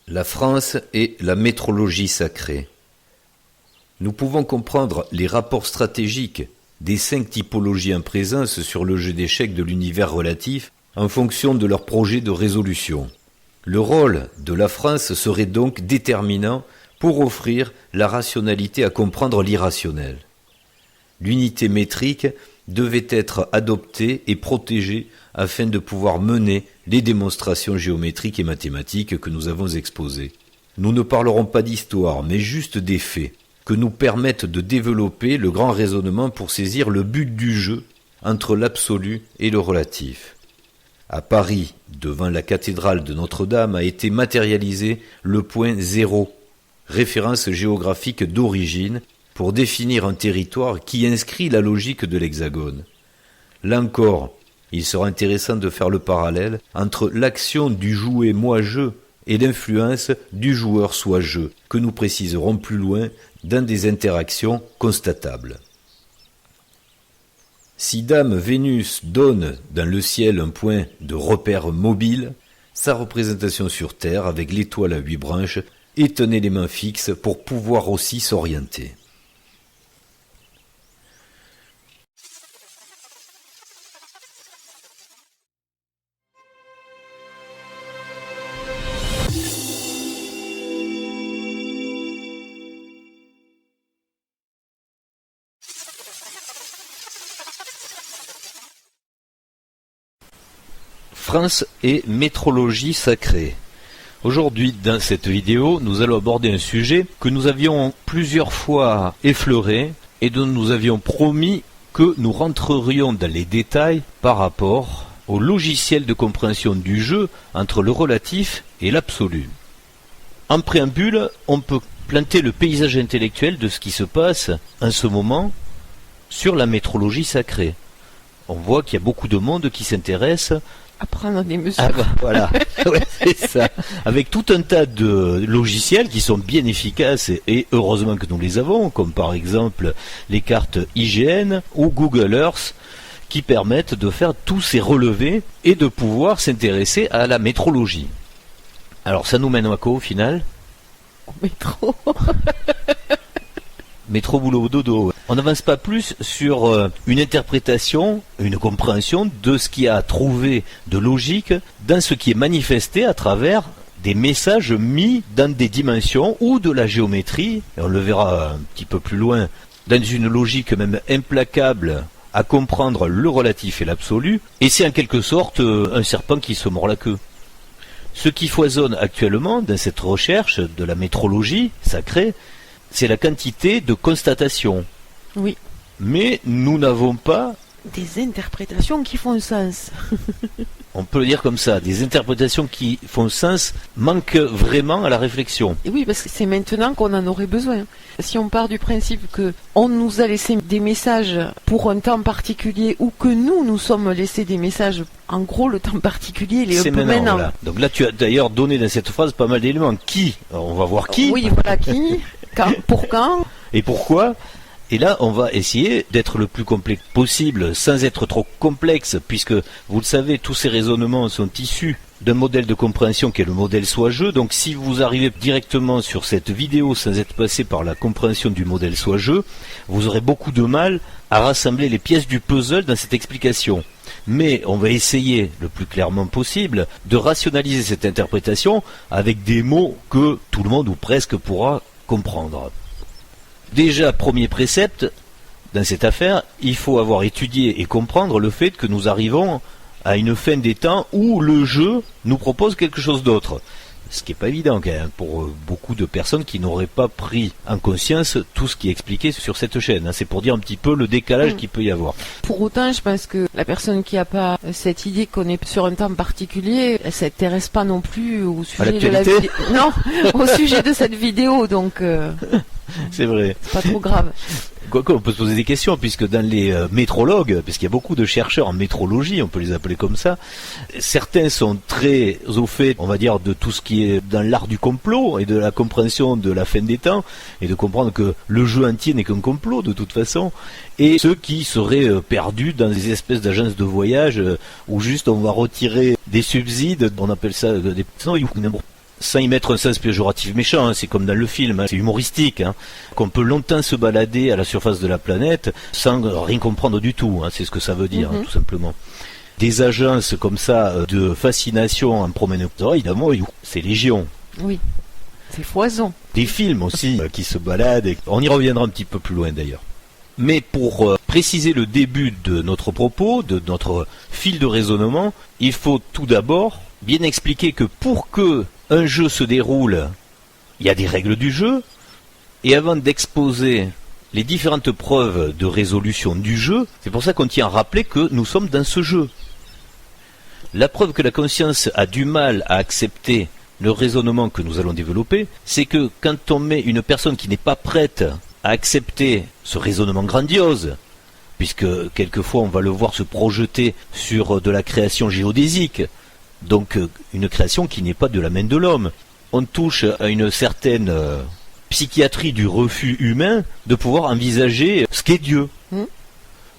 La France et la métrologie sacrée. Nous pouvons comprendre les rapports stratégiques des 5 typologies en présence sur le jeu d'échecs de l'univers relatif en fonction de leur projet de résolution. Le rôle de la France serait donc déterminant pour offrir la rationalité à comprendre l'irrationnel. L'unité métrique devait être adoptée et protégée afin de pouvoir mener les démonstrations géométriques et mathématiques que nous avons exposées. Nous ne parlerons pas d'histoire, mais juste des faits, que nous permettent de développer le grand raisonnement pour saisir le but du jeu entre l'absolu et le relatif. À Paris, devant la cathédrale de Notre-Dame, a été matérialisé le point zéro, référence géographique d'origine, pour définir un territoire qui inscrit la logique de l'hexagone. Là encore, il sera intéressant de faire le parallèle entre l'action du jouet moi-je et l'influence du joueur soi-je, que nous préciserons plus loin dans des interactions constatables. Si Dame Vénus donne dans le ciel un point de repère mobile, sa représentation sur Terre avec l'étoile à 8 branches est un élément fixe pour pouvoir aussi s'orienter. France et métrologie sacrée. Aujourd'hui, dans cette vidéo, nous allons aborder un sujet que nous avions plusieurs fois effleuré et dont nous avions promis que nous rentrerions dans les détails par rapport au logiciel de compréhension du jeu entre le relatif et l'absolu. En préambule, on peut planter le paysage intellectuel de ce qui se passe en ce moment sur la métrologie sacrée. On voit qu'il y a beaucoup de monde qui s'intéresse à prendre des mesures. Ah bah, voilà, ouais, c'est ça. Avec tout un tas de logiciels qui sont bien efficaces et heureusement que nous les avons, comme par exemple les cartes IGN ou Google Earth, qui permettent de faire tous ces relevés et de pouvoir s'intéresser à la métrologie. Alors ça nous mène à quoi au final? Au métro. Métro boulot dodo. On n'avance pas plus sur une interprétation, une compréhension de ce qui a trouvé de logique dans ce qui est manifesté à travers des messages mis dans des dimensions ou de la géométrie, et on le verra un petit peu plus loin, dans une logique même implacable à comprendre le relatif et l'absolu, et c'est en quelque sorte un serpent qui se mord la queue. Ce qui foisonne actuellement dans cette recherche de la métrologie sacrée, c'est la quantité de constatations. Oui. Mais nous n'avons pas... Des interprétations qui font sens. On peut le dire comme ça, des interprétations qui font sens manquent vraiment à la réflexion. Et oui, parce que c'est maintenant qu'on en aurait besoin. Si on part du principe que on nous a laissé des messages pour un temps particulier ou que nous sommes laissés des messages, en gros le temps particulier il est un peu maintenant. Voilà. Donc là tu as d'ailleurs donné dans cette phrase pas mal d'éléments. Qui? Alors, on va voir qui. Oui, voilà, qui, quand, pour quand. Et pourquoi? Et là, on va essayer d'être le plus complet possible, sans être trop complexe, puisque, vous le savez, tous ces raisonnements sont issus d'un modèle de compréhension qui est le modèle soi-je. Donc si vous arrivez directement sur cette vidéo sans être passé par la compréhension du modèle soi-je, vous aurez beaucoup de mal à rassembler les pièces du puzzle dans cette explication. Mais on va essayer, le plus clairement possible, de rationaliser cette interprétation avec des mots que tout le monde ou presque pourra comprendre. Déjà, premier précepte, dans cette affaire, il faut avoir étudié et comprendre le fait que nous arrivons à une fin des temps où le jeu nous propose quelque chose d'autre. Ce qui n'est pas évident quand même, pour beaucoup de personnes qui n'auraient pas pris en conscience tout ce qui est expliqué sur cette chaîne. C'est pour dire un petit peu le décalage qu'il peut y avoir. Pour autant, je pense que la personne qui n'a pas cette idée qu'on est sur un temps particulier, elle ne s'intéresse pas non plus au sujet de la vidéo. Non, au sujet de cette vidéo, donc... C'est vrai. C'est pas trop grave. Quoique, on peut se poser des questions, puisque dans les métrologues, parce qu'il y a beaucoup de chercheurs en métrologie, on peut les appeler comme ça, certains sont très au fait, on va dire, de tout ce qui est dans l'art du complot et de la compréhension de la fin des temps, et de comprendre que le jeu entier n'est qu'un complot, de toute façon, et ceux qui seraient perdus dans des espèces d'agences de voyage, où juste on va retirer des subsides, on appelle ça des... sans y mettre un sens péjoratif méchant, c'est comme dans le film, c'est humoristique, qu'on peut longtemps se balader à la surface de la planète sans rien comprendre du tout, c'est ce que ça veut dire, tout simplement. Des agences comme ça de fascination en promenade, évidemment, c'est légion. Oui, c'est foison. Des films aussi qui se baladent, on y reviendra un petit peu plus loin d'ailleurs. Mais pour préciser le début de notre propos, de notre fil de raisonnement, il faut tout d'abord bien expliquer que pour que un jeu se déroule, il y a des règles du jeu, et avant d'exposer les différentes preuves de résolution du jeu, c'est pour ça qu'on tient à rappeler que nous sommes dans ce jeu. La preuve que la conscience a du mal à accepter le raisonnement que nous allons développer, c'est que quand on met une personne qui n'est pas prête à accepter ce raisonnement grandiose, puisque quelquefois on va le voir se projeter sur de la création géodésique, donc une création qui n'est pas de la main de l'homme. On touche à une certaine psychiatrie du refus humain de pouvoir envisager ce qu'est Dieu.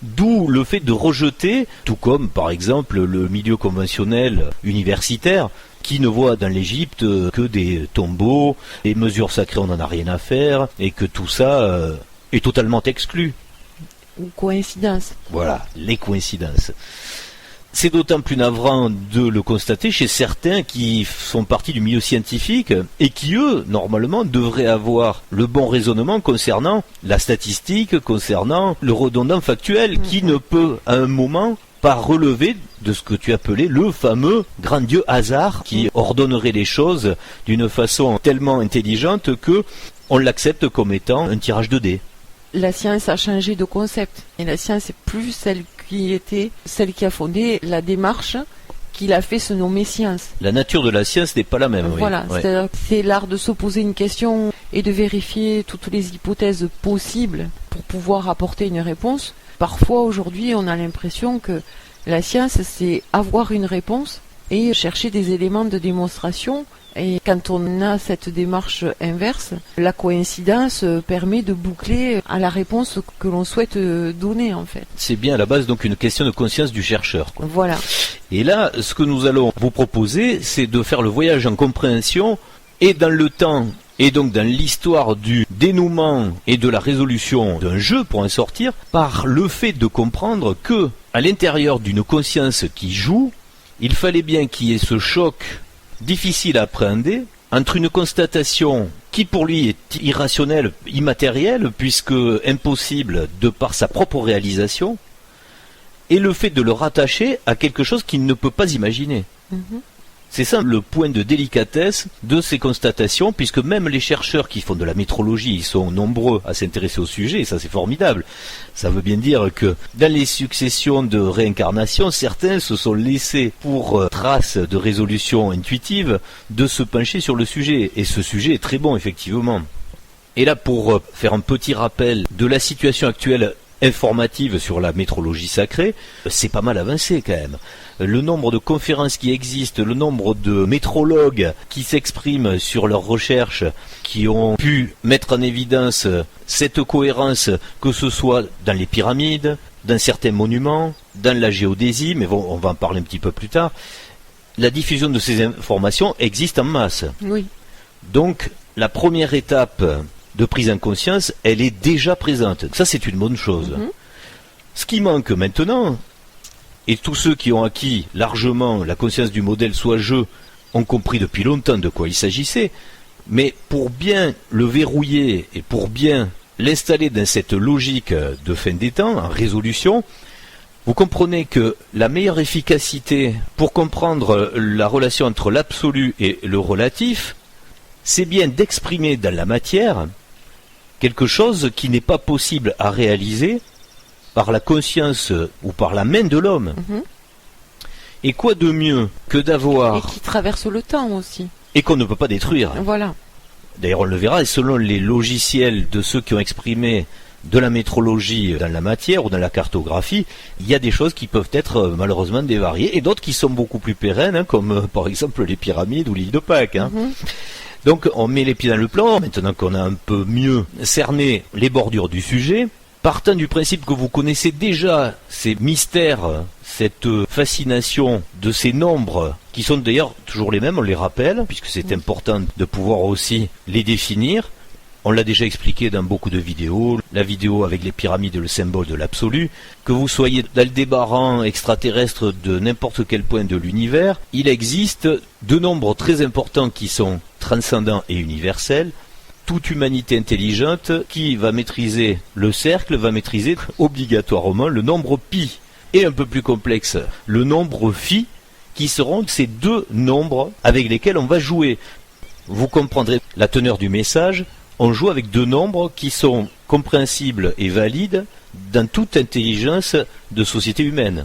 D'où le fait de rejeter, tout comme par exemple le milieu conventionnel universitaire, qui ne voit dans l'Égypte que des tombeaux, les mesures sacrées on n'en a rien à faire, et que tout ça est totalement exclu. Ou coïncidence. Voilà, les coïncidences. C'est d'autant plus navrant de le constater chez certains qui sont partis du milieu scientifique et qui, eux, normalement, devraient avoir le bon raisonnement concernant la statistique, concernant le redondant factuel, qui ne peut, à un moment, pas relever de ce que tu appelais le fameux grandiose hasard qui ordonnerait les choses d'une façon tellement intelligente que on l'accepte comme étant un tirage de dés. La science a changé de concept. Et la science est plus celle qui a fondé la démarche qu'il a fait se nommer science. La nature de la science n'est pas la même. Voilà, oui. C'est l'art de se poser une question et de vérifier toutes les hypothèses possibles pour pouvoir apporter une réponse. Parfois, aujourd'hui, on a l'impression que la science, c'est avoir une réponse et chercher des éléments de démonstration. Et quand on a cette démarche inverse, la coïncidence permet de boucler à la réponse que l'on souhaite donner, en fait. C'est bien à la base donc une question de conscience du chercheur, quoi. Voilà. Et là, ce que nous allons vous proposer, c'est de faire le voyage en compréhension et dans le temps et donc dans l'histoire du dénouement et de la résolution d'un jeu pour en sortir, par le fait de comprendre que, à l'intérieur d'une conscience qui joue, il fallait bien qu'il y ait ce choc difficile à appréhender entre une constatation qui pour lui est irrationnelle, immatérielle, puisque impossible de par sa propre réalisation, et le fait de le rattacher à quelque chose qu'il ne peut pas imaginer. C'est ça le point de délicatesse de ces constatations, puisque même les chercheurs qui font de la métrologie, ils sont nombreux à s'intéresser au sujet, et ça c'est formidable. Ça veut bien dire que dans les successions de réincarnations, certains se sont laissés pour trace de résolution intuitive de se pencher sur le sujet, et ce sujet est très bon effectivement. Et là, pour faire un petit rappel de la situation actuelle informative sur la métrologie sacrée, c'est pas mal avancé quand même. Le nombre de conférences qui existent, le nombre de métrologues qui s'expriment sur leurs recherches, qui ont pu mettre en évidence cette cohérence, que ce soit dans les pyramides, dans certains monuments, dans la géodésie, mais bon, on va en parler un petit peu plus tard. La diffusion de ces informations existe en masse. Oui. Donc, la première étape de prise en conscience, elle est déjà présente. Ça, c'est une bonne chose. Ce qui manque maintenant, et tous ceux qui ont acquis largement la conscience du modèle soit-je ont compris depuis longtemps de quoi il s'agissait, mais pour bien le verrouiller et pour bien l'installer dans cette logique de fin des temps, en résolution, vous comprenez que la meilleure efficacité pour comprendre la relation entre l'absolu et le relatif, c'est bien d'exprimer dans la matière quelque chose qui n'est pas possible à réaliser par la conscience ou par la main de l'homme. Et quoi de mieux que d'avoir... Et qui traverse le temps aussi. Et qu'on ne peut pas détruire. Voilà. D'ailleurs, on le verra, et selon les logiciels de ceux qui ont exprimé de la métrologie dans la matière ou dans la cartographie, il y a des choses qui peuvent être malheureusement dévariées, et d'autres qui sont beaucoup plus pérennes, comme par exemple les pyramides ou l'île de Pâques. Donc on met les pieds dans le plan, maintenant qu'on a un peu mieux cerné les bordures du sujet. Partant du principe que vous connaissez déjà ces mystères, cette fascination de ces nombres, qui sont d'ailleurs toujours les mêmes, on les rappelle, puisque c'est important de pouvoir aussi les définir. On l'a déjà expliqué dans beaucoup de vidéos, la vidéo avec les pyramides et le symbole de l'absolu. Que vous soyez d'Aldébaran extraterrestre de n'importe quel point de l'univers, il existe deux nombres très importants qui sont transcendants et universels. Toute humanité intelligente qui va maîtriser le cercle va maîtriser obligatoirement le nombre pi. Et un peu plus complexe, le nombre phi, qui seront ces deux nombres avec lesquels on va jouer. Vous comprendrez la teneur du message. On joue avec deux nombres qui sont compréhensibles et valides dans toute intelligence de société humaine.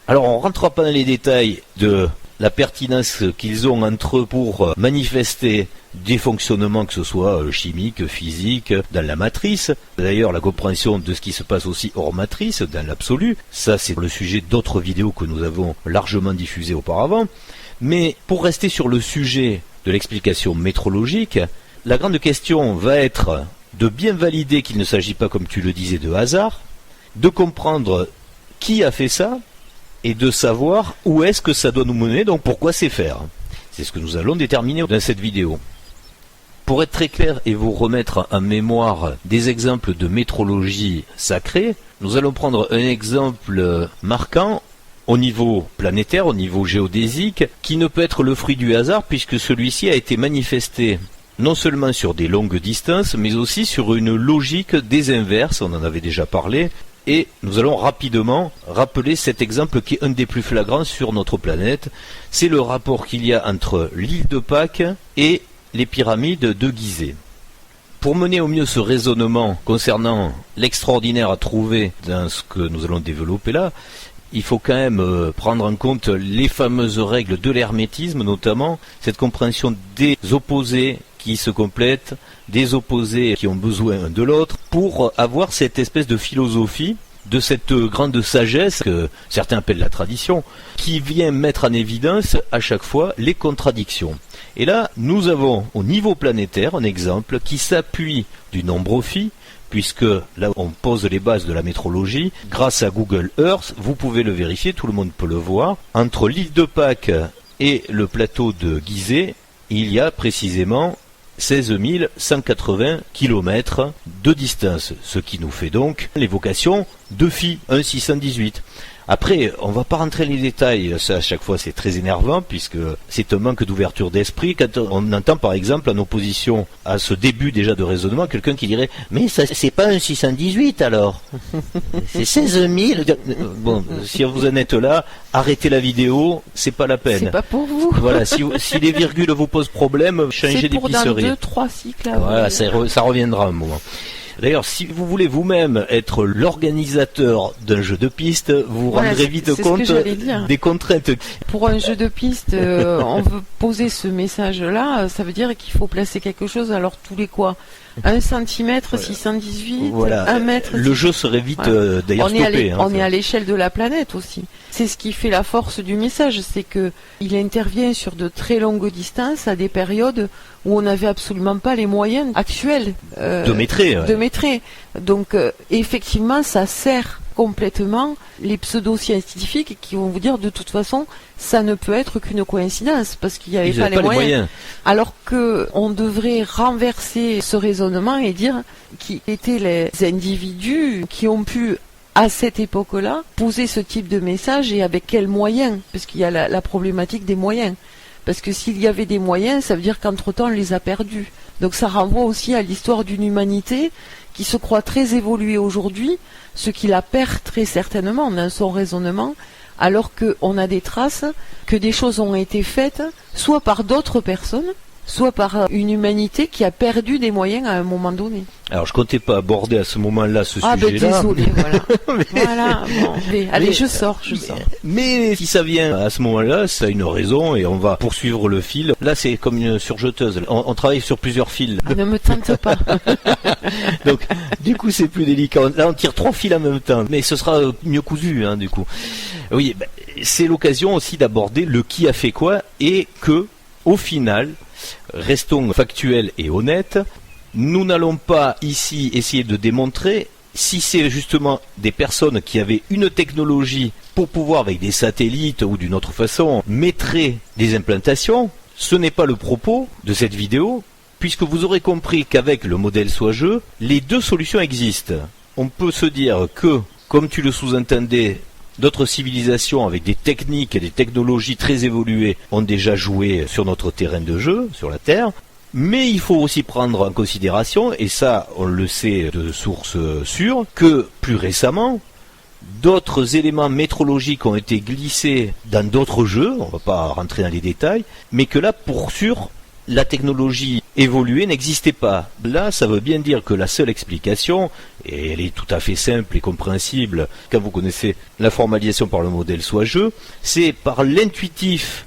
Alors on ne rentrera pas dans les détails de la pertinence qu'ils ont entre eux pour manifester des fonctionnements, que ce soit chimiques, physiques, dans la matrice. D'ailleurs, la compréhension de ce qui se passe aussi hors matrice, dans l'absolu, ça c'est le sujet d'autres vidéos que nous avons largement diffusées auparavant. Mais pour rester sur le sujet de l'explication métrologique, la grande question va être de bien valider qu'il ne s'agit pas, comme tu le disais, de hasard, de comprendre qui a fait ça, et de savoir où est-ce que ça doit nous mener, donc pourquoi c'est faire. C'est ce que nous allons déterminer dans cette vidéo. Pour être très clair et vous remettre en mémoire des exemples de métrologie sacrée, nous allons prendre un exemple marquant au niveau planétaire, au niveau géodésique, qui ne peut être le fruit du hasard puisque celui-ci a été manifesté non seulement sur des longues distances, mais aussi sur une logique des inverses, on en avait déjà parlé, et nous allons rapidement rappeler cet exemple qui est un des plus flagrants sur notre planète. C'est le rapport qu'il y a entre l'île de Pâques et les pyramides de Gizeh. Pour mener au mieux ce raisonnement concernant l'extraordinaire à trouver dans ce que nous allons développer là, il faut quand même prendre en compte les fameuses règles de l'hermétisme, notamment cette compréhension des opposés qui se complètent, des opposés qui ont besoin de l'autre, pour avoir cette espèce de philosophie, de cette grande sagesse que certains appellent la tradition, qui vient mettre en évidence à chaque fois les contradictions. Et là, nous avons au niveau planétaire un exemple qui s'appuie du nombre phi, puisque là on pose les bases de la métrologie. Grâce à Google Earth, vous pouvez le vérifier, tout le monde peut le voir. Entre l'île de Pâques et le plateau de Gizeh, il y a précisément 16 180 km de distance, ce qui nous fait donc l'évocation de phi 1,618. Après, on va pas rentrer dans les détails, ça à chaque fois c'est très énervant puisque c'est un manque d'ouverture d'esprit. Quand on entend par exemple en opposition à ce début déjà de raisonnement quelqu'un qui dirait « Mais ça c'est pas un 618 alors, c'est 16 000 ». Bon, si vous en êtes là, arrêtez la vidéo, c'est pas la peine. C'est pas pour vous. Voilà, si les virgules vous posent problème, changez d'épicerie. C'est pour dans 2-3 cycles. Voilà, ça reviendra un moment. D'ailleurs, si vous voulez vous-même être l'organisateur d'un jeu de piste, vous rendrez vite compte des contraintes. Pour un jeu de piste, on veut poser ce message-là, ça veut dire qu'il faut placer quelque chose, alors tous les quoi 1 cm, 618, voilà. 1 mètre. Le jeu serait vite d'ailleurs stoppé. On est à l'échelle de la planète aussi. C'est ce qui fait la force du message, c'est que il intervient sur de très longues distances à des périodes où on n'avait absolument pas les moyens actuels de métrer. De métrer. Donc effectivement, ça sert complètement les pseudo-scientifiques qui vont vous dire de toute façon ça ne peut être qu'une coïncidence parce qu'il n'y avait pas les moyens. Alors que on devrait renverser ce raisonnement et dire qui étaient les individus qui ont pu à cette époque-là poser ce type de message et avec quels moyens, parce qu'il y a la problématique des moyens. Parce que s'il y avait des moyens, ça veut dire qu'entre-temps on les a perdus. Donc ça renvoie aussi à l'histoire d'une humanité qui se croit très évoluée aujourd'hui, ce qui la perd très certainement dans son raisonnement, alors qu'on a des traces que des choses ont été faites, soit par d'autres personnes, soit par une humanité qui a perdu des moyens à un moment donné. Alors je comptais pas aborder à ce moment-là ce sujet-là. Ah ben désolé, voilà. Voilà, bon, allez, je sors. Mais si ça vient à ce moment-là, ça a une raison et on va poursuivre le fil. Là c'est comme une surjeteuse, on travaille sur plusieurs fils. Ne me tente pas. Donc du coup c'est plus délicat. Là on tire 3 fils en même temps, mais ce sera mieux cousu du coup. Oui, c'est l'occasion aussi d'aborder le qui a fait quoi et que, au final, restons factuels et honnêtes, nous n'allons pas ici essayer de démontrer si c'est justement des personnes qui avaient une technologie pour pouvoir, avec des satellites ou d'une autre façon, mettre des implantations. Ce n'est pas le propos de cette vidéo, puisque vous aurez compris qu'avec le modèle Soijeux, les deux solutions existent. On peut se dire que, comme tu le sous-entendais, d'autres civilisations avec des techniques et des technologies très évoluées ont déjà joué sur notre terrain de jeu, sur la Terre. Mais il faut aussi prendre en considération, et ça on le sait de sources sûres, que plus récemment, d'autres éléments métrologiques ont été glissés dans d'autres jeux, on ne va pas rentrer dans les détails, mais que là, pour sûr, la technologie évoluée n'existait pas. Là, ça veut bien dire que la seule explication, et elle est tout à fait simple et compréhensible quand vous connaissez la formalisation par le modèle Soijeux, c'est par l'intuitif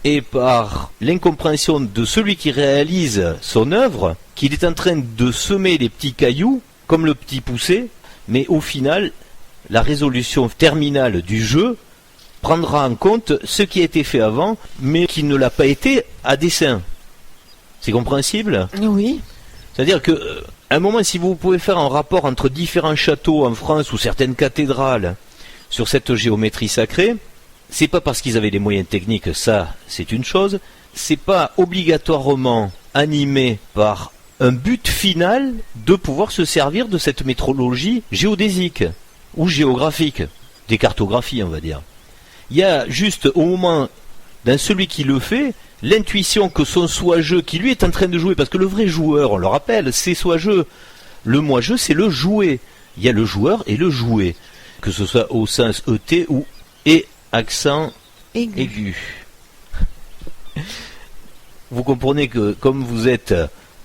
et par l'incompréhension de celui qui réalise son œuvre, qu'il est en train de semer les petits cailloux, comme le petit poussé, mais au final, la résolution terminale du jeu prendra en compte ce qui a été fait avant, mais qui ne l'a pas été à dessein. C'est compréhensible ? Oui. C'est-à-dire que, à un moment, si vous pouvez faire un rapport entre différents châteaux en France ou certaines cathédrales sur cette géométrie sacrée, c'est pas parce qu'ils avaient les moyens techniques, ça, c'est une chose. C'est pas obligatoirement animé par un but final de pouvoir se servir de cette métrologie géodésique ou géographique, des cartographies, on va dire. Il y a juste au moment d'un celui qui le fait, l'intuition que son Soijeux, qui lui est en train de jouer, parce que le vrai joueur, on le rappelle, c'est Soijeux. Le moi-jeu, c'est le jouet. Il y a le joueur et le jouet, que ce soit au sens ET ou et accent aigu. Vous comprenez que comme vous êtes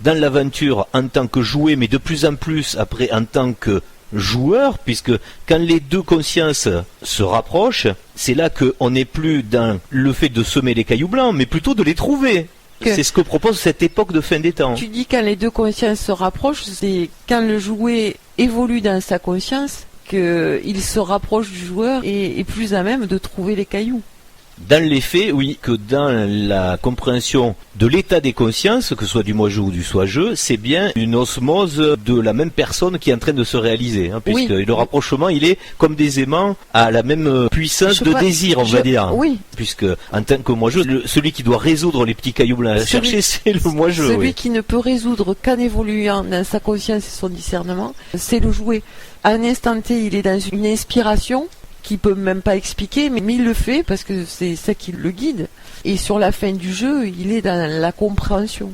dans l'aventure en tant que jouet, mais de plus en plus après en tant que joueur, puisque quand les deux consciences se rapprochent, c'est là qu'on n'est plus dans le fait de semer les cailloux blancs, mais plutôt de les trouver. C'est ce que propose cette époque de fin des temps. Tu dis quand les deux consciences se rapprochent, c'est quand le jouet évolue dans sa conscience qu'il se rapproche du joueur et est plus à même de trouver les cailloux. Dans les faits, oui, que dans la compréhension de l'état des consciences, que ce soit du moi-jeu ou du soi-jeu, c'est bien une osmose de la même personne qui est en train de se réaliser, hein, puisque le rapprochement, il est comme des aimants à la même puissance de désir, on va dire. Oui. Puisque, en tant que moi-jeu, celui qui doit résoudre les petits cailloux blancs à chercher, c'est le moi-jeu. Celui qui ne peut résoudre qu'en évoluant dans sa conscience et son discernement, c'est le jouet. À un instant T, il est dans une inspiration qui peut même pas expliquer, mais il le fait parce que c'est ça qui le guide. Et sur la fin du jeu, il est dans la compréhension.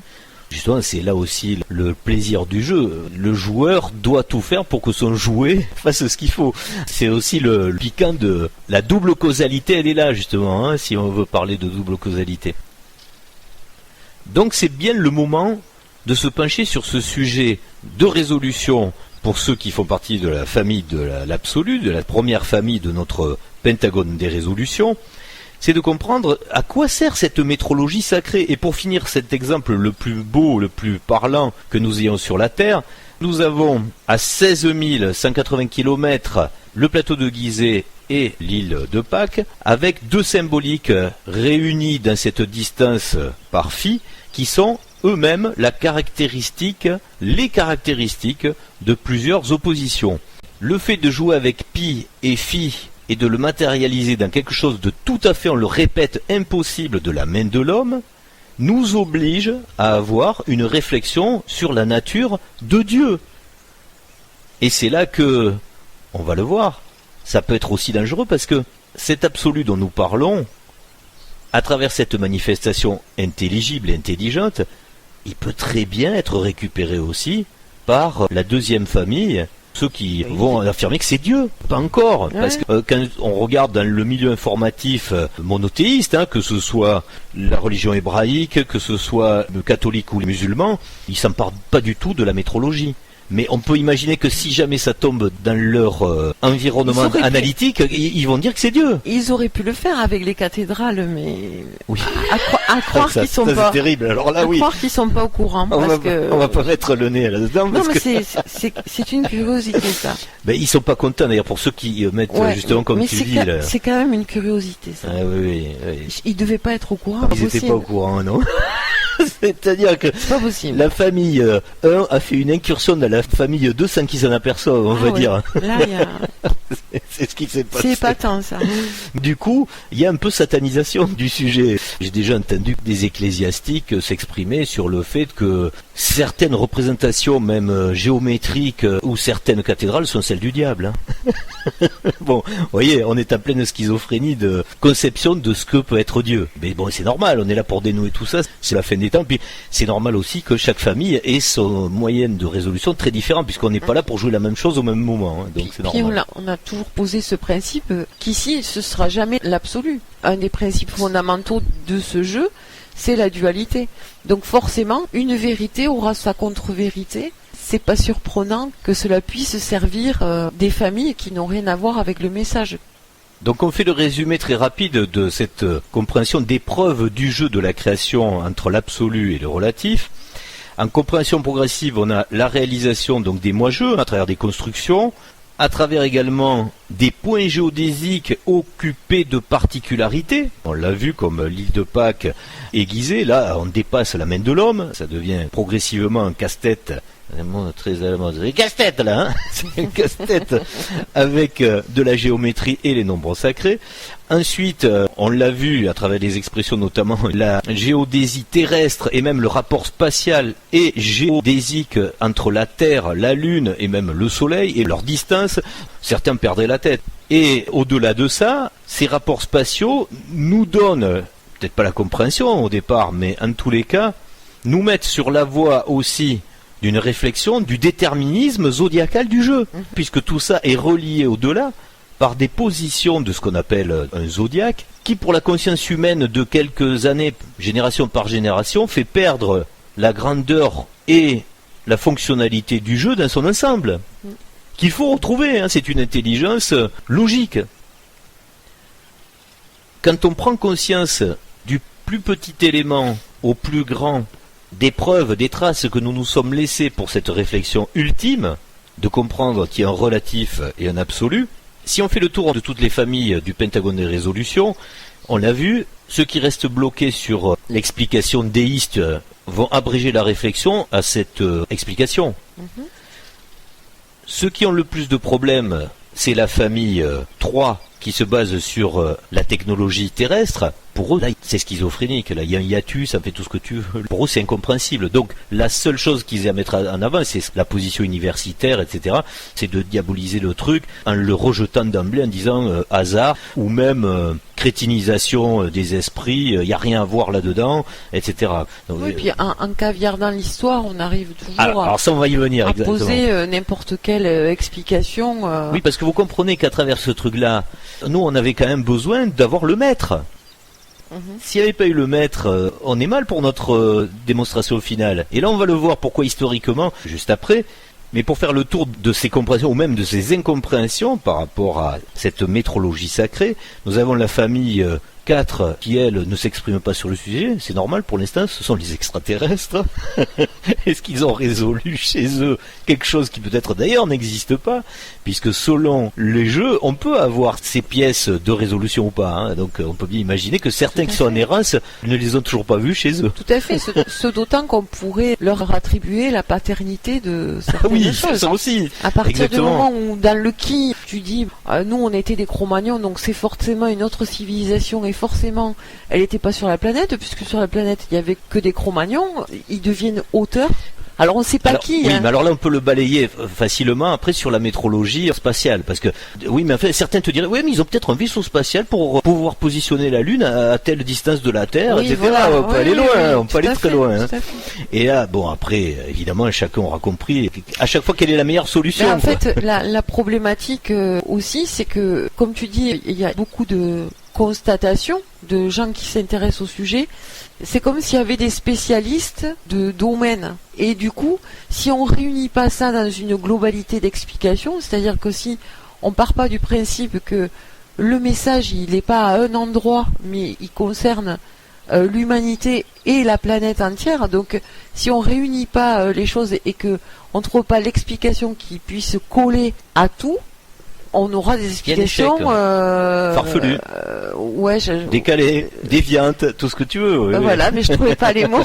Justement, c'est là aussi le plaisir du jeu. Le joueur doit tout faire pour que son jouet fasse ce qu'il faut. C'est aussi le piquant de la double causalité, elle est là justement, hein, si on veut parler de double causalité. Donc c'est bien le moment de se pencher sur ce sujet de résolution pour ceux qui font partie de la famille de l'absolu, de la première famille de notre pentagone des résolutions, c'est de comprendre à quoi sert cette métrologie sacrée. Et pour finir cet exemple le plus beau, le plus parlant que nous ayons sur la Terre, nous avons à 16 180 km le plateau de Gizeh et l'île de Pâques, avec deux symboliques réunis dans cette distance par phi, qui sont eux-mêmes les caractéristiques de plusieurs oppositions. Le fait de jouer avec pi et phi et de le matérialiser dans quelque chose de tout à fait, on le répète, impossible de la main de l'homme, nous oblige à avoir une réflexion sur la nature de Dieu. Et c'est là que, on va le voir, ça peut être aussi dangereux parce que cet absolu dont nous parlons, à travers cette manifestation intelligible et intelligente, il peut très bien être récupéré aussi par la deuxième famille, ceux qui vont affirmer que c'est Dieu. Pas encore, parce que quand on regarde dans le milieu informatif monothéiste, hein, que ce soit la religion hébraïque, que ce soit le catholique ou les musulmans, ils s'emparent pas du tout de la métrologie. Mais on peut imaginer que si jamais ça tombe dans leur environnement analytique, ils vont dire que c'est Dieu. Ils auraient pu le faire avec les cathédrales, mais oui. à croire qu'ils sont pas. C'est terrible. Alors là, croire qu'ils sont pas au courant. On va pas mettre le nez là-dedans. Non, mais c'est une curiosité ça. Ben ils sont pas contents d'ailleurs pour ceux qui mettent justement comme tu dis. C'est quand même une curiosité ça. Ah, oui. Ils devaient pas être au courant. Ils n'étaient pas au courant, non. C'est-à-dire que C'est pas possible. la famille 1 a fait une incursion dans la famille 2 sans qu'ils s'en aperçoivent, on va dire. Là, il y a... C'est ce qui s'est passé. C'est épatant, ça. Du coup, il y a un peu satanisation du sujet. J'ai déjà entendu des ecclésiastiques s'exprimer sur le fait que certaines représentations, même géométriques, ou certaines cathédrales sont celles du diable. Bon, vous voyez, on est en pleine schizophrénie de conception de ce que peut être Dieu. Mais bon, c'est normal, on est là pour dénouer tout ça, c'est la fin des temps. Puis c'est normal aussi que chaque famille ait son moyen de résolution très différent, puisqu'on n'est pas là pour jouer la même chose au même moment. Donc c'est normal. Puis on a toujours posé ce principe qu'ici, ce sera jamais l'absolu. Un des principes fondamentaux de ce jeu, c'est la dualité. Donc forcément, une vérité aura sa contre-vérité. C'est pas surprenant que cela puisse servir des familles qui n'ont rien à voir avec le message. Donc on fait le résumé très rapide de cette compréhension des preuves du jeu de la création entre l'absolu et le relatif. En compréhension progressive, on a la réalisation donc des mois-jeux à travers des constructions, à travers également des points géodésiques occupés de particularités. On l'a vu comme l'île de Pâques aiguisée, là on dépasse la main de l'homme, ça devient progressivement un casse-tête. Vraiment très allemand. C'est casse-tête là, hein. C'est un casse-tête avec de la géométrie et les nombres sacrés. Ensuite, on l'a vu à travers les expressions, notamment la géodésie terrestre et même le rapport spatial et géodésique entre la Terre, la Lune et même le Soleil et leur distance. Certains perdraient la tête. Et au-delà de ça, ces rapports spatiaux nous donnent, peut-être pas la compréhension au départ, mais en tous les cas, nous mettent sur la voie aussi d'une réflexion du déterminisme zodiacal du jeu, puisque tout ça est relié au-delà par des positions de ce qu'on appelle un zodiaque, qui pour la conscience humaine de quelques années, génération par génération, fait perdre la grandeur et la fonctionnalité du jeu dans son ensemble, qu'il faut retrouver, hein, c'est une intelligence logique. Quand on prend conscience du plus petit élément au plus grand, des preuves, des traces que nous nous sommes laissées pour cette réflexion ultime, de comprendre qu'il y a un relatif et un absolu, si on fait le tour de toutes les familles du Pentagone des résolutions, on l'a vu, ceux qui restent bloqués sur l'explication déiste vont abréger la réflexion à cette explication. Ceux qui ont le plus de problèmes, c'est la famille 3 qui se base sur la technologie terrestre. Pour eux, là, c'est schizophrénique. Là, il y a un hiatus, ça fait tout ce que tu veux. Pour eux, c'est incompréhensible. Donc, la seule chose qu'ils aient à mettre en avant, c'est la position universitaire, etc. C'est de diaboliser le truc en le rejetant d'emblée en disant hasard ou même crétinisation des esprits. Il n'y a rien à voir là-dedans, etc. Donc, oui, puis en caviardant l'histoire, on arrive toujours alors ça, on va y venir, à poser n'importe quelle explication. Oui, parce que vous comprenez qu'à travers ce truc-là, nous, on avait quand même besoin d'avoir le maître. S'il n'y avait pas eu le maître, on est mal pour notre démonstration finale. Et là, on va le voir pourquoi historiquement, juste après. Mais pour faire le tour de ces compréhensions, ou même de ces incompréhensions par rapport à cette métrologie sacrée, nous avons la famille 4 qui, elle, ne s'exprime pas sur le sujet. C'est normal pour l'instant, ce sont les extraterrestres. Est-ce qu'ils ont résolu chez eux quelque chose qui peut-être d'ailleurs n'existe pas? Puisque selon les jeux, on peut avoir ces pièces de résolution ou pas. Hein. Donc on peut bien imaginer que certains qui sont en errance ne les ont toujours pas vus chez eux. Tout à fait, ce d'autant qu'on pourrait leur attribuer la paternité de certaines choses. Ça aussi. À partir Exactement. du moment où dans le qui, tu dis, nous on était des Cro-Magnons, donc c'est forcément une autre civilisation et forcément elle n'était pas sur la planète, puisque sur la planète il n'y avait que des Cro-Magnons, ils deviennent auteurs. Alors on ne sait pas qui. Oui, hein. mais alors là on peut le balayer facilement après sur la métrologie spatiale, parce que oui, mais en fait certains te diraient oui, mais ils ont peut-être un vaisseau spatial pour pouvoir positionner la Lune à telle distance de la Terre, Oui, etc. voilà. On peut aller loin, on peut aller très loin. Hein. Et là, bon, après, évidemment, chacun aura compris à chaque fois quelle est la meilleure solution. Mais en fait, la problématique aussi, c'est que, comme tu dis, il y a beaucoup de constatations de gens qui s'intéressent au sujet. C'est comme s'il y avait des spécialistes de domaines. Et du coup, si on réunit pas ça dans une globalité d'explication, c'est-à-dire que si on part pas du principe que le message, il n'est pas à un endroit, mais il concerne l'humanité et la planète entière, donc si on réunit pas les choses et que on trouve pas l'explication qui puisse coller à tout, on aura des explications farfelues, décalées, déviantes, tout ce que tu veux. Oui. Voilà, mais je trouvais pas les mots.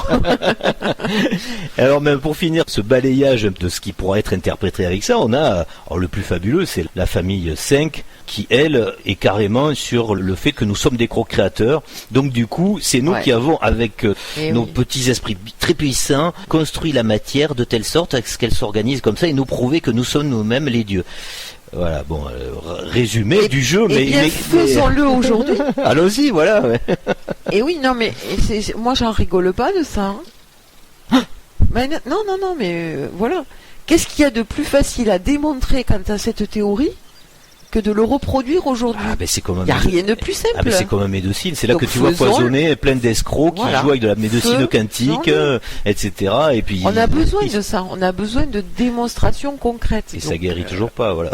Alors même pour finir ce balayage de ce qui pourra être interprété avec ça, on a le plus fabuleux, c'est la famille 5 qui, elle, est carrément sur le fait que nous sommes des co-créateurs. Donc du coup, c'est nous qui avons, avec nos petits esprits très puissants, construit la matière de telle sorte à ce qu'elle s'organise comme ça et nous prouver que nous sommes nous-mêmes les dieux. Voilà, bon, résumé du jeu, mais faisons-le aujourd'hui. Allons-y, voilà. Ouais. Et oui, non, mais moi, j'en rigole pas de ça. Hein. Mais non, mais voilà. Qu'est-ce qu'il y a de plus facile à démontrer quant à cette théorie que de le reproduire aujourd'hui? Il n'y a rien de plus simple. Ah, mais c'est comme un médecine. C'est là que tu vois poisonner plein d'escrocs qui jouent avec de la médecine quantique, etc. Et puis on a besoin de ça. On a besoin de démonstrations concrètes. Et ça guérit toujours pas, voilà.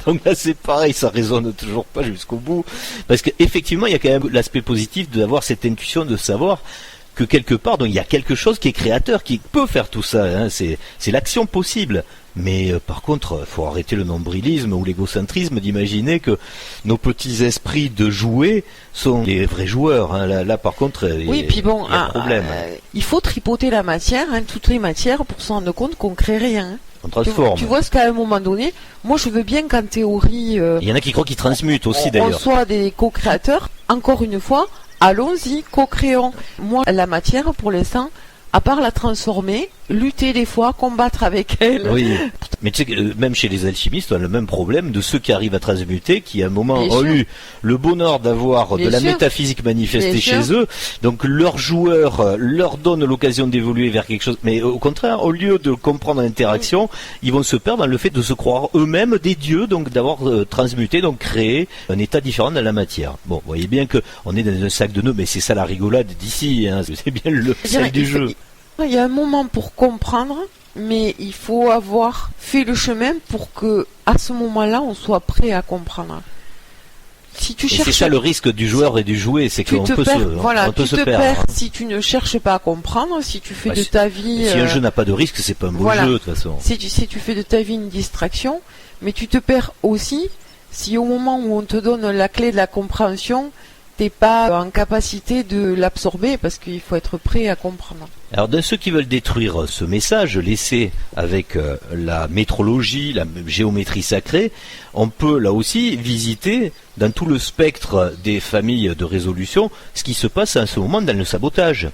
Donc là, c'est pareil, ça résonne toujours pas jusqu'au bout. Parce qu'effectivement, il y a quand même l'aspect positif d'avoir cette intuition de savoir que quelque part, donc il y a quelque chose qui est créateur, qui peut faire tout ça. Hein. C'est l'action possible. Mais par contre, il faut arrêter le nombrilisme ou l'égocentrisme d'imaginer que nos petits esprits de jouets sont les vrais joueurs. Hein. Là, par contre, il y a un problème. Il faut tripoter la matière, toutes les matières, pour se rendre compte qu'on crée rien. On transforme. Tu vois ce qu'à un moment donné, moi je veux bien qu'en théorie... il y en a qui croient qu'ils transmutent aussi d'ailleurs. On soit des co-créateurs, encore une fois, allons-y, co-créons. Moi, la matière, pour l'instant, à part la transformer, lutter des fois, combattre avec elle. Oui, mais tu sais que même chez les alchimistes, on a le même problème de ceux qui arrivent à transmuter, qui à un moment ont eu le bonheur d'avoir de la métaphysique manifestée chez eux. Donc leur joueur leur donne l'occasion d'évoluer vers quelque chose. Mais au contraire, au lieu de comprendre l'interaction, ils vont se perdre dans le fait de se croire eux-mêmes des dieux, donc d'avoir transmuté, donc créé un état différent dans la matière. Bon, vous voyez bien que on est dans un sac de nœuds, mais c'est ça la rigolade d'ici, hein. C'est bien le sac du jeu. Il y a un moment pour comprendre, mais il faut avoir fait le chemin pour que, à ce moment-là, on soit prêt à comprendre. Si tu cherches... C'est ça le risque du joueur et du jouet, c'est qu'on peut se perdre. Si tu ne cherches pas à comprendre, si tu fais de ta vie... Si un jeu n'a pas de risque, c'est pas un beau jeu de toute façon. Si tu fais de ta vie une distraction, mais tu te perds aussi si au moment où on te donne la clé de la compréhension, t'es pas en capacité de l'absorber, parce qu'il faut être prêt à comprendre. Alors, de ceux qui veulent détruire ce message laissé avec la métrologie, la géométrie sacrée, on peut là aussi visiter dans tout le spectre des familles de résolution ce qui se passe à ce moment dans le sabotage.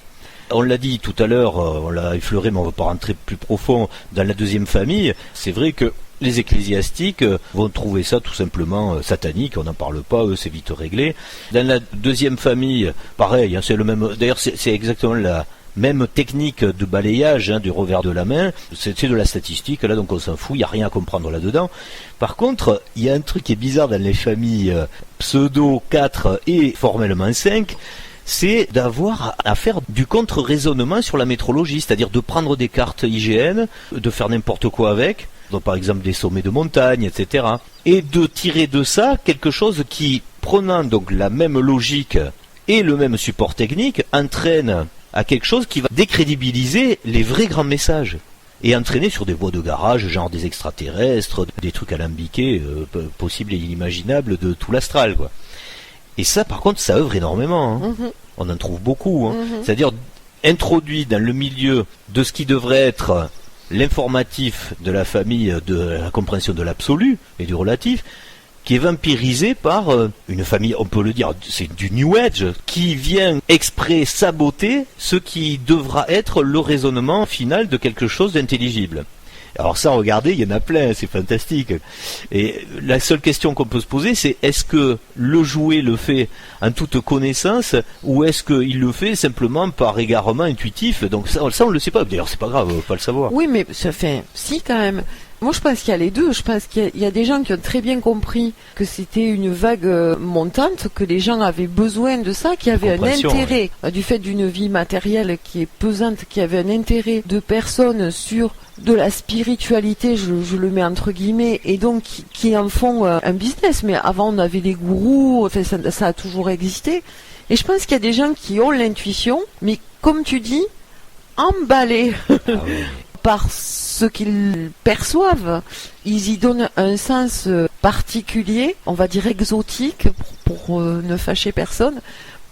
On l'a dit tout à l'heure, on l'a effleuré, mais on ne va pas rentrer plus profond dans la deuxième famille. C'est vrai que les ecclésiastiques vont trouver ça tout simplement satanique, on n'en parle pas, eux c'est vite réglé. Dans la deuxième famille, pareil, hein, c'est le même. D'ailleurs, c'est exactement la même technique de balayage, du revers de la main. C'est de la statistique, là, donc on s'en fout, il n'y a rien à comprendre là-dedans. Par contre, il y a un truc qui est bizarre dans les familles pseudo 4 et formellement 5. C'est d'avoir à faire du contre-raisonnement sur la métrologie, c'est-à-dire de prendre des cartes IGN, de faire n'importe quoi avec, donc par exemple des sommets de montagne, etc. Et de tirer de ça quelque chose qui, prenant donc la même logique et le même support technique, entraîne à quelque chose qui va décrédibiliser les vrais grands messages. Et entraîner sur des voies de garage, genre des extraterrestres, des trucs alambiqués, possibles et inimaginables de tout l'astral, quoi. Et ça, par contre, ça œuvre énormément. Hein. On en trouve beaucoup. Hein. C'est-à-dire, introduit dans le milieu de ce qui devrait être l'informatif de la famille de la compréhension de l'absolu et du relatif, qui est vampirisé par une famille, on peut le dire, c'est du New Age, qui vient exprès saboter ce qui devra être le raisonnement final de quelque chose d'intelligible. Alors ça, regardez, il y en a plein, c'est fantastique. Et la seule question qu'on peut se poser, c'est est-ce que le jouet le fait en toute connaissance, ou est-ce qu'il le fait simplement par égarement intuitif? Donc ça on le sait pas. D'ailleurs, c'est pas grave, on va pas le savoir. Oui, mais ça fait... Si, quand même. Moi, je pense qu'il y a les deux. Je pense qu'il y a des gens qui ont très bien compris que c'était une vague montante, que les gens avaient besoin de ça, qui avaient un intérêt, du fait d'une vie matérielle qui est pesante, qui avait un intérêt de personnes sur de la spiritualité, je le mets entre guillemets, et donc qui en font un business. Mais avant, on avait des gourous, enfin, ça a toujours existé. Et je pense qu'il y a des gens qui ont l'intuition, mais comme tu dis, emballés par ce qu'ils perçoivent, ils y donnent un sens particulier, on va dire exotique, pour ne fâcher personne,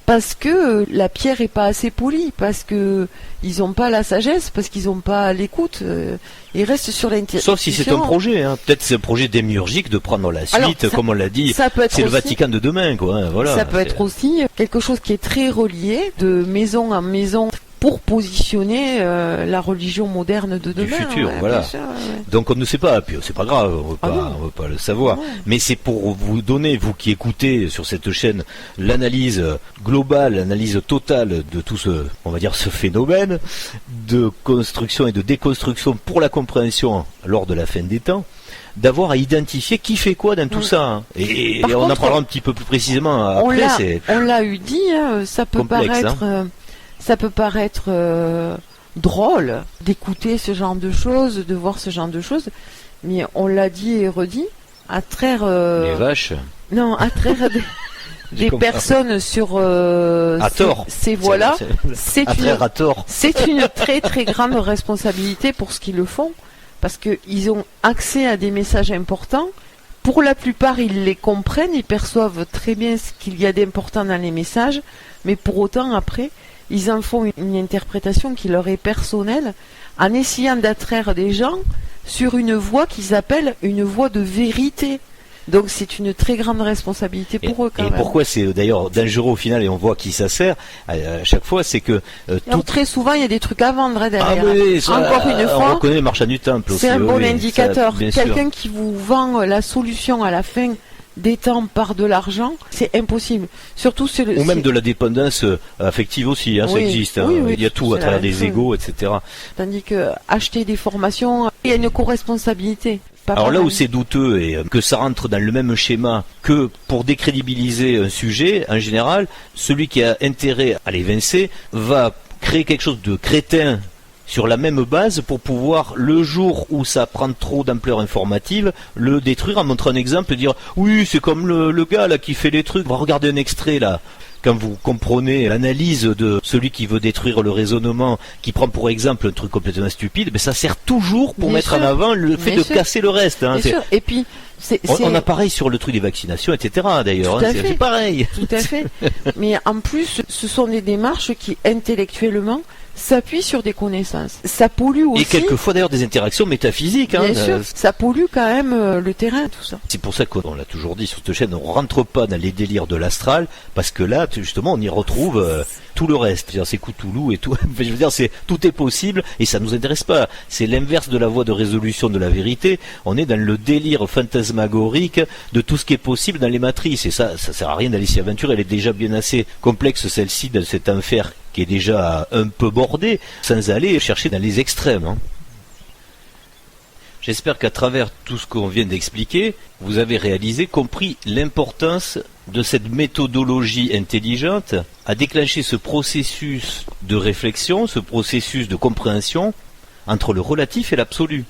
parce que la pierre est pas assez polie, parce que ils ont pas la sagesse, parce qu'ils ont pas l'écoute. Ils restent sur l'intuition. Sauf si c'est un projet, hein. Peut-être c'est un projet démiurgique de prendre la suite, Alors, ça, comme on l'a dit. Ça peut être c'est aussi, le Vatican de demain, quoi. Hein, voilà. Ça peut être aussi quelque chose qui est très relié de maison en maison pour positionner la religion moderne de demain. Du futur, ouais, voilà. bien sûr, ouais. Donc on ne sait pas, puis c'est pas grave, on veut pas le savoir. Non. Mais c'est pour vous donner, vous qui écoutez sur cette chaîne, l'analyse globale, l'analyse totale de tout ce, on va dire, ce phénomène de construction et de déconstruction pour la compréhension lors de la fin des temps, d'avoir à identifier qui fait quoi dans tout ça. Hein. Et on en parlera un petit peu plus précisément après. On l'a eu dit, hein, ça peut complexe, paraître... hein. Ça peut paraître drôle d'écouter ce genre de choses, de voir ce genre de choses, mais on l'a dit et redit, à traire... Les vaches. Non, à traire des personnes sur à tort. Ces voies-là, c'est une très très grande responsabilité pour ce qu'ils le font, parce qu'ils ont accès à des messages importants. Pour la plupart, ils les comprennent, ils perçoivent très bien ce qu'il y a d'important dans les messages, mais pour autant, après... Ils en font une interprétation qui leur est personnelle en essayant d'attraire des gens sur une voie qu'ils appellent une voie de vérité. Donc c'est une très grande responsabilité pour eux quand même. Et pourquoi c'est d'ailleurs dangereux au final, et on voit à qui ça sert à chaque fois, c'est que très souvent il y a des trucs à vendre derrière. Ah oui, ça, encore une fois, on reconnaît le marchand du temple aussi. C'est un bon indicateur. Ça, quelqu'un qui vous vend la solution à la fin des temps par de l'argent, c'est impossible. Surtout ou même de la dépendance affective aussi, hein, ça existe. Hein. Il y a tout à travers des égos, etc. Tandis que acheter des formations, il y a une co-responsabilité. Alors là où c'est douteux et que ça rentre dans le même schéma que pour décrédibiliser un sujet, en général, celui qui a intérêt à l'évincer va créer quelque chose de crétin sur la même base pour pouvoir, le jour où ça prend trop d'ampleur informative, le détruire en montrant un exemple, dire oui, c'est comme le gars là qui fait les trucs. Regardez un extrait là. Quand vous comprenez l'analyse de celui qui veut détruire le raisonnement, qui prend pour exemple un truc complètement stupide, mais ça sert toujours pour mettre en avant le fait de casser le reste. Hein. Bien sûr. Et puis, on a pareil sur le truc des vaccinations, etc. D'ailleurs, hein, c'est pareil. Tout à fait. Mais en plus, ce sont des démarches qui intellectuellement s'appuie sur des connaissances. Ça pollue aussi. Et quelquefois d'ailleurs des interactions métaphysiques. Bien sûr, ça pollue quand même le terrain, tout ça. C'est pour ça qu'on l'a toujours dit sur cette chaîne, on rentre pas dans les délires de l'astral, parce que là, justement, on y retrouve tout le reste. C'est Cthulhu et tout. Je veux dire, tout est possible et ça nous intéresse pas. C'est l'inverse de la voie de résolution de la vérité. On est dans le délire fantasmagorique de tout ce qui est possible dans les matrices. Et ça sert à rien d'aller s'y aventurer. Elle est déjà bien assez complexe, celle-ci, dans cet enfer qui est déjà un peu bordé, sans aller chercher dans les extrêmes. Hein. J'espère qu'à travers tout ce qu'on vient d'expliquer, vous avez réalisé, compris l'importance de cette méthodologie intelligente à déclencher ce processus de réflexion, ce processus de compréhension entre le relatif et l'absolu.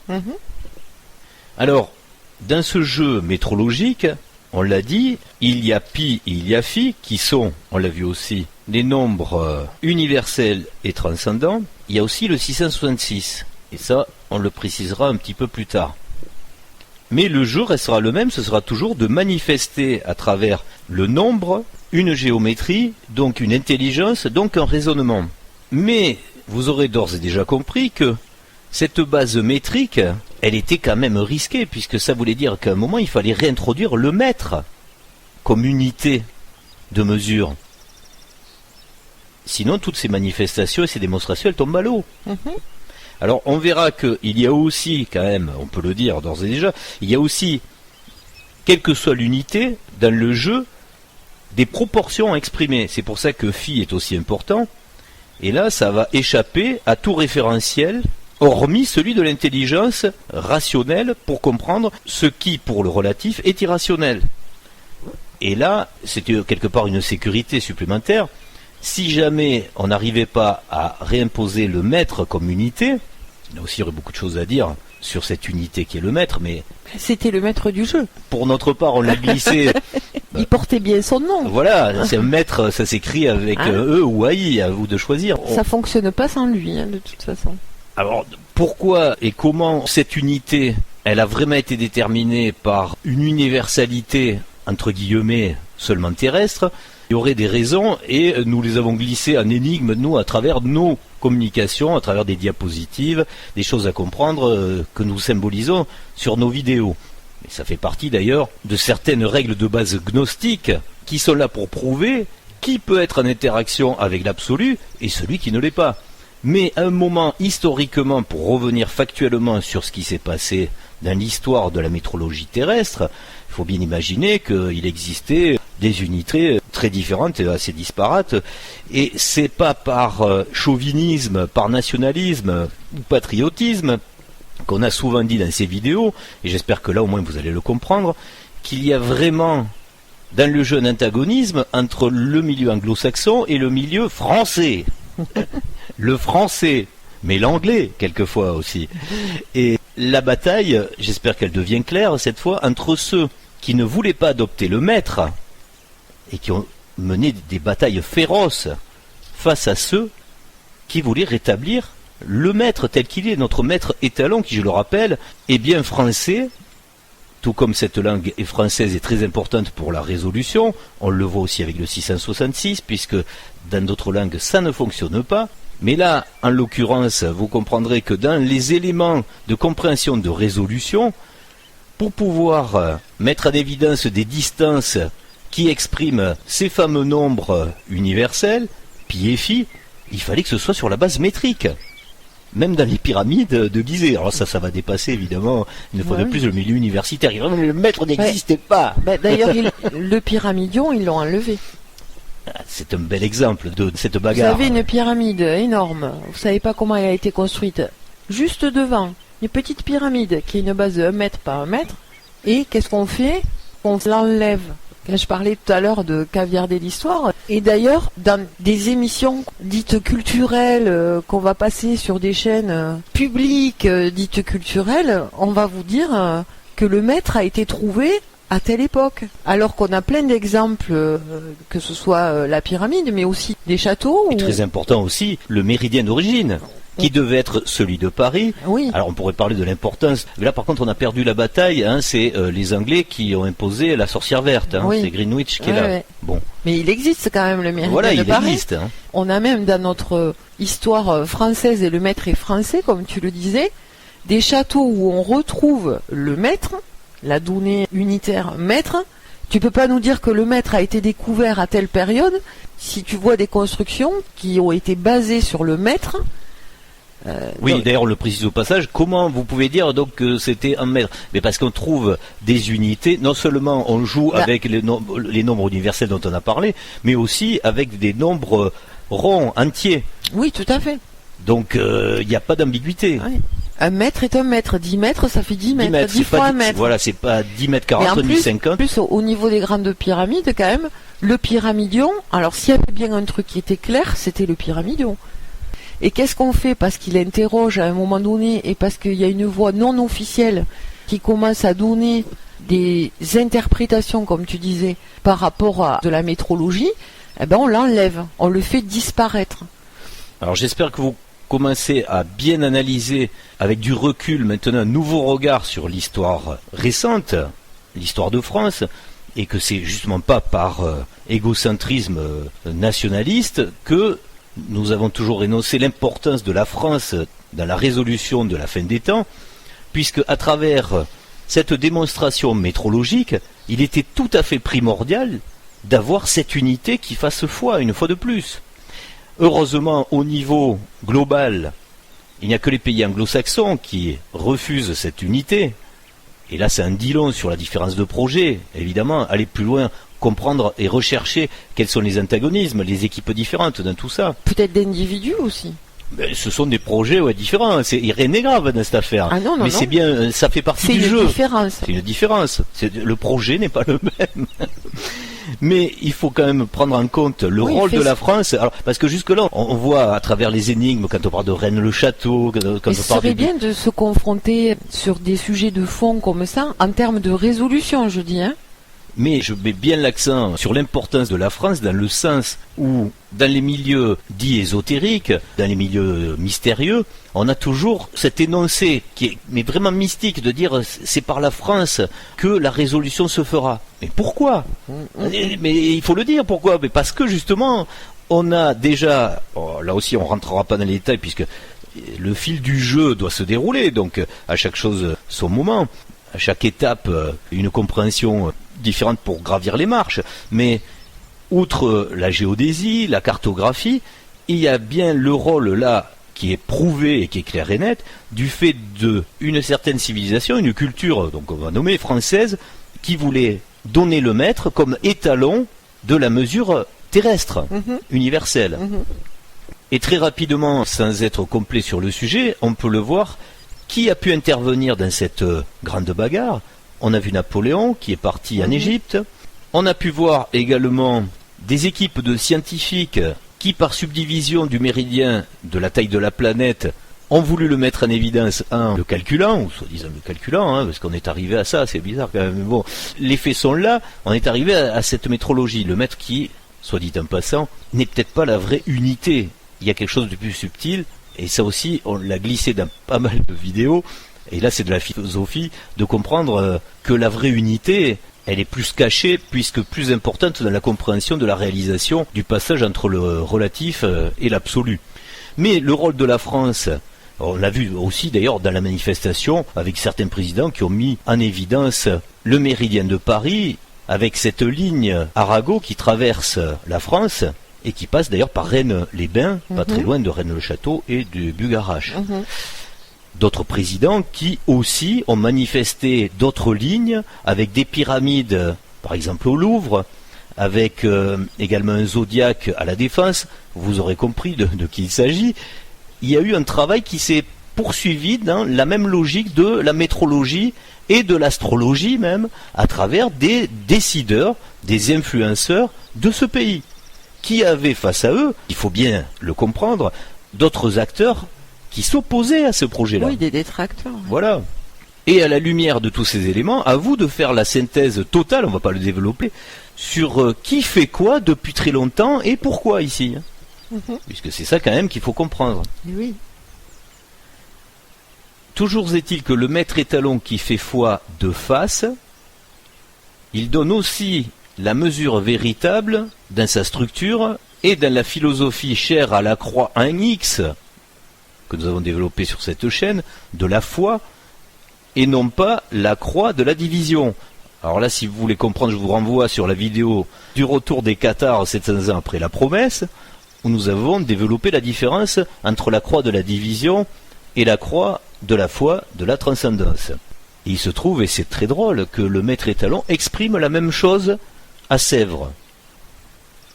Alors, dans ce jeu métrologique, on l'a dit, il y a pi et il y a phi, qui sont, on l'a vu aussi, les nombres universels et transcendants. Il y a aussi le 666. Et ça, on le précisera un petit peu plus tard. Mais le jeu restera le même, ce sera toujours de manifester à travers le nombre une géométrie, donc une intelligence, donc un raisonnement. Mais vous aurez d'ores et déjà compris que cette base métrique, elle était quand même risquée, puisque ça voulait dire qu'à un moment, il fallait réintroduire le mètre comme unité de mesure. Sinon, toutes ces manifestations et ces démonstrations, elles tombent à l'eau. Alors, on verra qu'il y a aussi, quand même, on peut le dire d'ores et déjà, il y a aussi, quelle que soit l'unité, dans le jeu, des proportions à exprimer. C'est pour ça que phi est aussi important. Et là, ça va échapper à tout référentiel, hormis celui de l'intelligence rationnelle pour comprendre ce qui, pour le relatif, est irrationnel. Et là, c'était quelque part une sécurité supplémentaire. Si jamais on n'arrivait pas à réimposer le maître comme unité, là aussi il y aurait beaucoup de choses à dire sur cette unité qui est le maître, mais... C'était le maître du jeu. Pour notre part, on l'a glissé... Il portait bien son nom. Voilà, c'est un maître, ça s'écrit avec E ou AI, à vous de choisir. Ça fonctionne pas sans lui, de toute façon. Alors, pourquoi et comment cette unité elle a vraiment été déterminée par une universalité, entre guillemets, seulement terrestre, il y aurait des raisons et nous les avons glissées en énigmes, nous, à travers nos communications, à travers des diapositives, des choses à comprendre que nous symbolisons sur nos vidéos. Et ça fait partie d'ailleurs de certaines règles de base gnostiques qui sont là pour prouver qui peut être en interaction avec l'absolu et celui qui ne l'est pas. Mais à un moment, historiquement, pour revenir factuellement sur ce qui s'est passé dans l'histoire de la métrologie terrestre, il faut bien imaginer qu'il existait des unités très différentes et assez disparates. Et c'est pas par chauvinisme, par nationalisme ou patriotisme qu'on a souvent dit dans ces vidéos, et j'espère que là au moins vous allez le comprendre, qu'il y a vraiment dans le jeu un antagonisme entre le milieu anglo-saxon et le milieu français. Le français, mais l'anglais quelquefois aussi. Et la bataille, j'espère qu'elle devient claire cette fois, entre ceux qui ne voulaient pas adopter le maître et qui ont mené des batailles féroces face à ceux qui voulaient rétablir le maître tel qu'il est, notre maître étalon qui, je le rappelle, est bien français, tout comme cette langue est française et très importante pour la résolution. On le voit aussi avec le 666, puisque dans d'autres langues ça ne fonctionne pas. Mais là, en l'occurrence, vous comprendrez que dans les éléments de compréhension de résolution, pour pouvoir mettre en évidence des distances qui expriment ces fameux nombres universels, pi et phi, il fallait que ce soit sur la base métrique. Même dans les pyramides de Gizeh. Alors ça va dépasser évidemment une fois de plus le milieu universitaire. Le maître n'existait pas. D'ailleurs, le pyramidion, ils l'ont enlevé. C'est un bel exemple de cette bagarre. Vous avez une pyramide énorme. Vous savez pas comment elle a été construite. Juste devant, une petite pyramide qui a une base de 1 mètre par 1 mètre. Et qu'est-ce qu'on fait? On l'enlève. Quand je parlais tout à l'heure de caviarder l'histoire, et d'ailleurs, dans des émissions dites culturelles qu'on va passer sur des chaînes publiques dites culturelles, on va vous dire que le maître a été trouvé à telle époque. Alors qu'on a plein d'exemples, que ce soit la pyramide, mais aussi des châteaux. Et très important aussi, le méridien d'origine, qui devait être celui de Paris. Oui. Alors on pourrait parler de l'importance. Mais là par contre on a perdu la bataille, c'est les Anglais qui ont imposé la sorcière verte, oui. C'est Greenwich qui est là. Ouais. Bon. Mais il existe quand même le méridien de Paris. Il existe. On a même dans notre histoire française, et le maître est français comme tu le disais, des châteaux où on retrouve le maître, la donnée unitaire maître. Tu peux pas nous dire que le maître a été découvert à telle période si tu vois des constructions qui ont été basées sur le maître. Oui, d'ailleurs, on le précise au passage, comment vous pouvez dire donc que c'était un maître? Mais parce qu'on trouve des unités, non seulement on joue avec les nombres universels dont on a parlé, mais aussi avec des nombres ronds, entiers. Oui, tout à fait. Donc, il n'y a pas d'ambiguïté. Oui. Un mètre est un mètre, 10 mètres, ça fait 10 mètres, 10 fois un mètre. Voilà, c'est pas 10 mètres 40 ni 50. En plus, au niveau des grandes pyramides, quand même, le pyramidion, alors s'il y avait bien un truc qui était clair, c'était le pyramidion. Et qu'est-ce qu'on fait? Parce qu'il interroge à un moment donné et parce qu'il y a une voix non officielle qui commence à donner des interprétations, comme tu disais, par rapport à de la métrologie, eh ben on l'enlève, on le fait disparaître. Alors j'espère que vous commencez à bien analyser avec du recul maintenant un nouveau regard sur l'histoire récente, l'histoire de France, et que c'est justement pas par égocentrisme nationaliste que nous avons toujours énoncé l'importance de la France dans la résolution de la fin des temps, puisque à travers cette démonstration métrologique, il était tout à fait primordial d'avoir cette unité qui fasse foi, une fois de plus. Heureusement, au niveau global, il n'y a que les pays anglo-saxons qui refusent cette unité. Et là, c'est un dit long sur la différence de projet. Évidemment, aller plus loin, comprendre et rechercher quels sont les antagonismes, les équipes différentes dans tout ça. Peut-être d'individus aussi. Ben, ce sont des projets différents. Rien n'est grave dans cette affaire. Ah non, mais c'est bien, ça fait partie du jeu. C'est une différence. Le projet n'est pas le même. Mais il faut quand même prendre en compte le rôle de la France. Alors, parce que jusque-là, on voit à travers les énigmes, quand on parle de Rennes-le-Château, quand on parle ce serait bien de se confronter sur des sujets de fond comme ça, en termes de résolution, je dis, Mais je mets bien l'accent sur l'importance de la France dans le sens où, dans les milieux dits ésotériques, dans les milieux mystérieux, on a toujours cet énoncé qui est mais vraiment mystique de dire c'est par la France que la résolution se fera. Mais pourquoi ? Mais il faut le dire pourquoi ? Mais parce que justement, on a déjà, là aussi on rentrera pas dans les détails puisque le fil du jeu doit se dérouler, donc à chaque chose son moment, à chaque étape une compréhension différentes pour gravir les marches, mais outre la géodésie, la cartographie, il y a bien le rôle là qui est prouvé et qui est clair et net du fait d'une certaine civilisation, une culture, donc on va nommer française, qui voulait donner le maître comme étalon de la mesure terrestre, universelle. Et très rapidement, sans être complet sur le sujet, on peut le voir, qui a pu intervenir dans cette grande bagarre ? On a vu Napoléon qui est parti en Égypte. On a pu voir également des équipes de scientifiques qui, par subdivision du méridien de la taille de la planète, ont voulu le mettre en évidence en le calculant, ou soi-disant le calculant, parce qu'on est arrivé à ça, c'est bizarre quand même. Mais bon, les faits sont là, on est arrivé à cette métrologie. Le maître qui, soit dit en passant, n'est peut-être pas la vraie unité. Il y a quelque chose de plus subtil, et ça aussi, on l'a glissé dans pas mal de vidéos. Et là, c'est de la philosophie de comprendre que la vraie unité, elle est plus cachée, puisque plus importante dans la compréhension de la réalisation du passage entre le relatif et l'absolu. Mais le rôle de la France, on l'a vu aussi d'ailleurs dans la manifestation, avec certains présidents qui ont mis en évidence le méridien de Paris, avec cette ligne Arago qui traverse la France, et qui passe d'ailleurs par Rennes-les-Bains, pas très loin de Rennes-le-Château et de Bugarache. D'autres présidents qui aussi ont manifesté d'autres lignes avec des pyramides, par exemple au Louvre, avec également un zodiaque à la Défense. Vous aurez compris de qui il s'agit. Il y a eu un travail qui s'est poursuivi dans la même logique de la métrologie et de l'astrologie même, à travers des décideurs, des influenceurs de ce pays, qui avaient face à eux, il faut bien le comprendre, d'autres acteurs qui s'opposaient à ce projet-là. Oui, des détracteurs. Voilà. Et à la lumière de tous ces éléments, à vous de faire la synthèse totale, on ne va pas le développer, sur qui fait quoi depuis très longtemps et pourquoi ici. Puisque c'est ça quand même qu'il faut comprendre. Oui. Toujours est-il que le maître étalon qui fait foi de face, il donne aussi la mesure véritable dans sa structure et dans la philosophie chère à la croix en X que nous avons développée sur cette chaîne, de la foi, et non pas la croix de la division. Alors là, si vous voulez comprendre, je vous renvoie sur la vidéo du retour des Cathares 700 ans après la promesse, où nous avons développé la différence entre la croix de la division et la croix de la foi de la transcendance. Et il se trouve, et c'est très drôle, que le maître étalon exprime la même chose à Sèvres.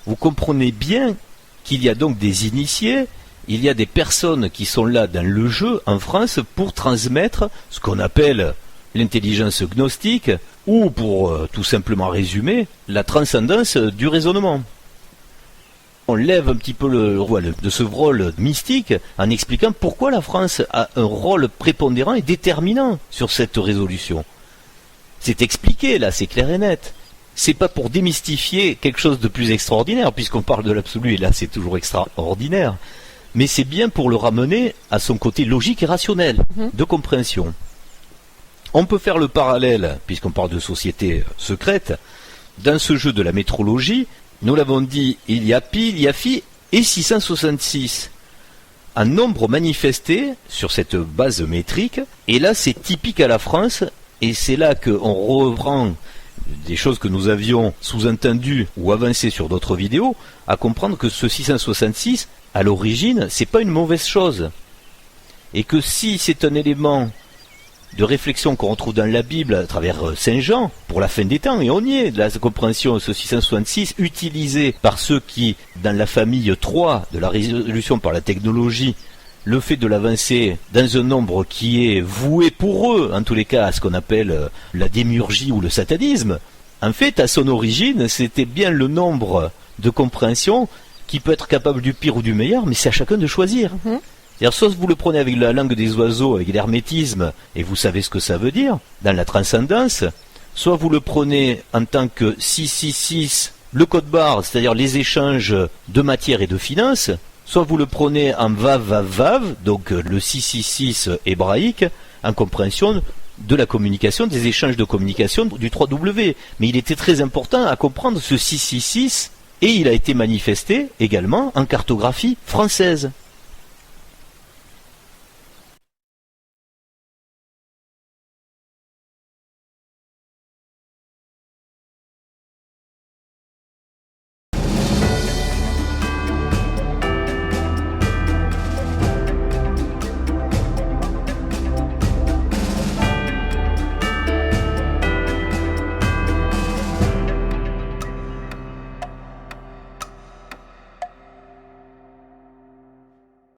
Vous comprenez bien qu'il y a donc des initiés, il y a des personnes qui sont là dans le jeu en France pour transmettre ce qu'on appelle l'intelligence gnostique, ou pour tout simplement résumer, la transcendance du raisonnement. On lève un petit peu le voile de ce rôle mystique en expliquant pourquoi la France a un rôle prépondérant et déterminant sur cette résolution. C'est expliqué là, c'est clair et net. C'est pas pour démystifier quelque chose de plus extraordinaire, puisqu'on parle de l'absolu et là c'est toujours extraordinaire, mais c'est bien pour le ramener à son côté logique et rationnel, de compréhension. On peut faire le parallèle, puisqu'on parle de société secrète, dans ce jeu de la métrologie, nous l'avons dit, il y a pi, il y a phi et 666. Un nombre manifesté sur cette base métrique, et là c'est typique à la France, et c'est là qu'on reprend des choses que nous avions sous-entendues ou avancées sur d'autres vidéos, à comprendre que ce 666, à l'origine, c'est pas une mauvaise chose. Et que si c'est un élément de réflexion qu'on retrouve dans la Bible à travers Saint Jean, pour la fin des temps, et on y est, de la compréhension, ce 666, utilisé par ceux qui, dans la famille 3 de la résolution par la technologie, le fait de l'avancer dans un nombre qui est voué pour eux, en tous les cas, à ce qu'on appelle la démiurgie ou le satanisme, en fait, à son origine, c'était bien le nombre de compréhension qui peut être capable du pire ou du meilleur, mais c'est à chacun de choisir. C'est-à-dire, soit vous le prenez avec la langue des oiseaux, avec l'hermétisme, et vous savez ce que ça veut dire, dans la transcendance, soit vous le prenez en tant que 666, le code barre, c'est-à-dire les échanges de matière et de finances, soit vous le prenez en vav, donc le 666 hébraïque, en compréhension de la communication, des échanges de communication du 3W. Mais il était très important à comprendre ce 666, et il a été manifesté également en cartographie française.